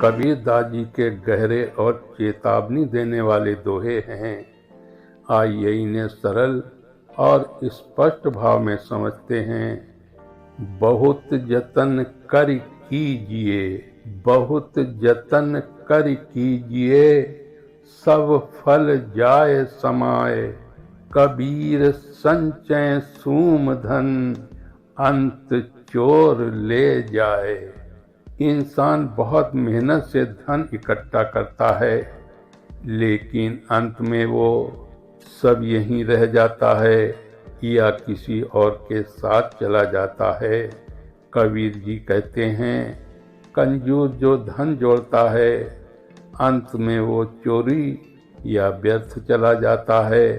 कबीर दाजी के गहरे और चेतावनी देने वाले दोहे हैं। आइए इन्हें सरल और स्पष्ट भाव में समझते हैं। बहुत जतन कर कीजिए, बहुत जतन कर कीजिए, सब फल जाए समाए। कबीर संचय सूम धन, अंत चोर ले जाए। इंसान बहुत मेहनत से धन इकट्ठा करता है, लेकिन अंत में वो सब यहीं रह जाता है या किसी और के साथ चला जाता है। कबीर जी कहते हैं, कंजूस जो धन जोड़ता है, अंत में वो चोरी या व्यर्थ चला जाता है।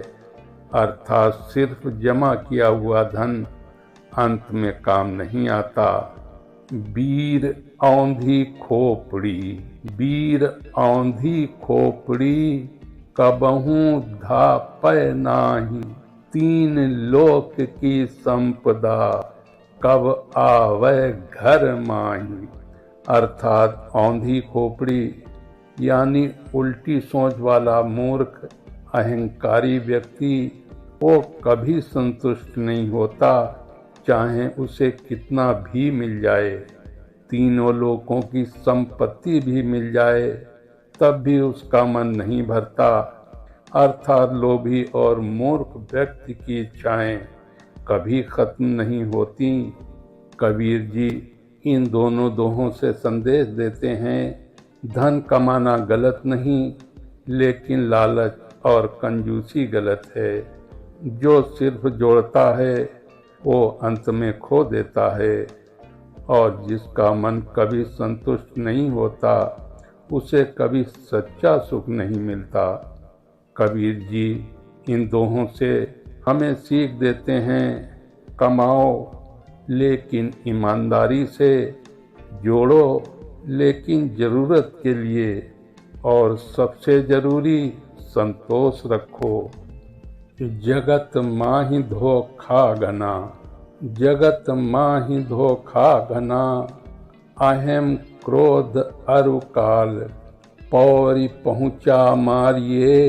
अर्थात सिर्फ जमा किया हुआ धन अंत में काम नहीं आता। वीर औंधी खोपड़ी, वीर औंधी खोपड़ी, कबहू धापै नाही। तीन लोक की संपदा, कब आवै घर माही। अर्थात औंधी खोपड़ी यानी उल्टी सोच वाला मूर्ख अहंकारी व्यक्ति वो कभी संतुष्ट नहीं होता, चाहे उसे कितना भी मिल जाए। तीनों लोकों की संपत्ति भी मिल जाए तब भी उसका मन नहीं भरता। अर्थात लोभी और मूर्ख व्यक्ति की इच्छाएं कभी खत्म नहीं होती। कबीर जी इन दोनों दोहों से संदेश देते हैं, धन कमाना गलत नहीं, लेकिन लालच और कंजूसी गलत है। जो सिर्फ जोड़ता है वो अंत में खो देता है, और जिसका मन कभी संतुष्ट नहीं होता उसे कभी सच्चा सुख नहीं मिलता। कबीर जी इन दोहों से हमें सीख देते हैं, कमाओ लेकिन ईमानदारी से, जोड़ो लेकिन ज़रूरत के लिए, और सबसे ज़रूरी संतोष रखो। जगत माहि धोखा गना, जगत माहि धोखा गना। अहम क्रोध अरु काल, पौरी पहुँचा मारिए,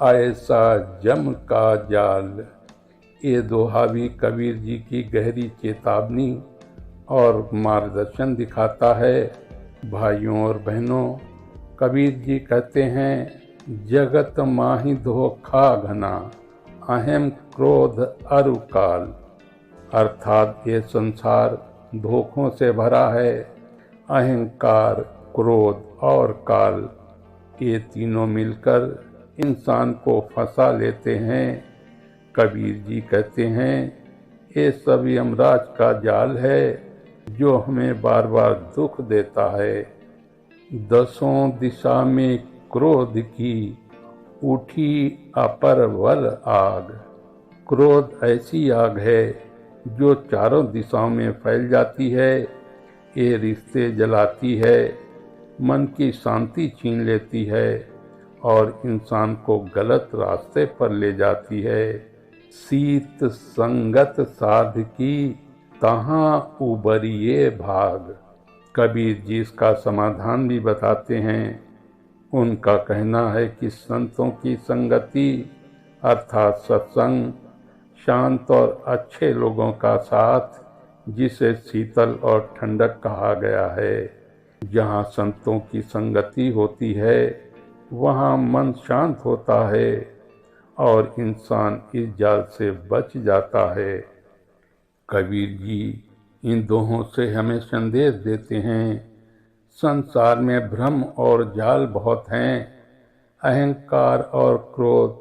ऐसा जम का जाल। ये दोहा भी कबीर जी की गहरी चेतावनी और मार्गदर्शन दिखाता है। भाइयों और बहनों, कबीर जी कहते हैं, जगत माहि धोखा घना, अहम क्रोध अरु काल। अर्थात ये संसार धोखों से भरा है। अहंकार, क्रोध और काल, ये तीनों मिलकर इंसान को फंसा लेते हैं। कबीर जी कहते हैं, ये सब यमराज का जाल है जो हमें बार बार दुख देता है। दसों दिशा में क्रोध की, उठी अपरवल आग। क्रोध ऐसी आग है जो चारों दिशाओं में फैल जाती है। ये रिश्ते जलाती है, मन की शांति छीन लेती है और इंसान को गलत रास्ते पर ले जाती है। सीत संगत साध की, तहाँ उबरिए भाग। कबीर जी इसका समाधान भी बताते हैं। उनका कहना है कि संतों की संगति अर्थात सत्संग, शांत और अच्छे लोगों का साथ, जिसे शीतल और ठंडक कहा गया है। जहाँ संतों की संगति होती है वहाँ मन शांत होता है और इंसान इस जाल से बच जाता है। कबीर जी इन दोहों से हमें संदेश देते हैं, संसार में भ्रम और जाल बहुत हैं। अहंकार और क्रोध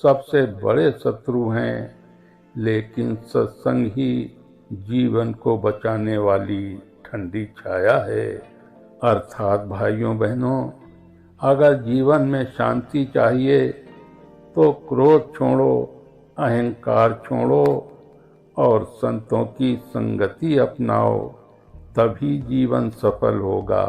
सबसे बड़े शत्रु हैं, लेकिन सत्संग ही जीवन को बचाने वाली ठंडी छाया है। अर्थात भाइयों बहनों, अगर जीवन में शांति चाहिए तो क्रोध छोड़ो, अहंकार छोड़ो और संतों की संगति अपनाओ, तभी जीवन सफल होगा।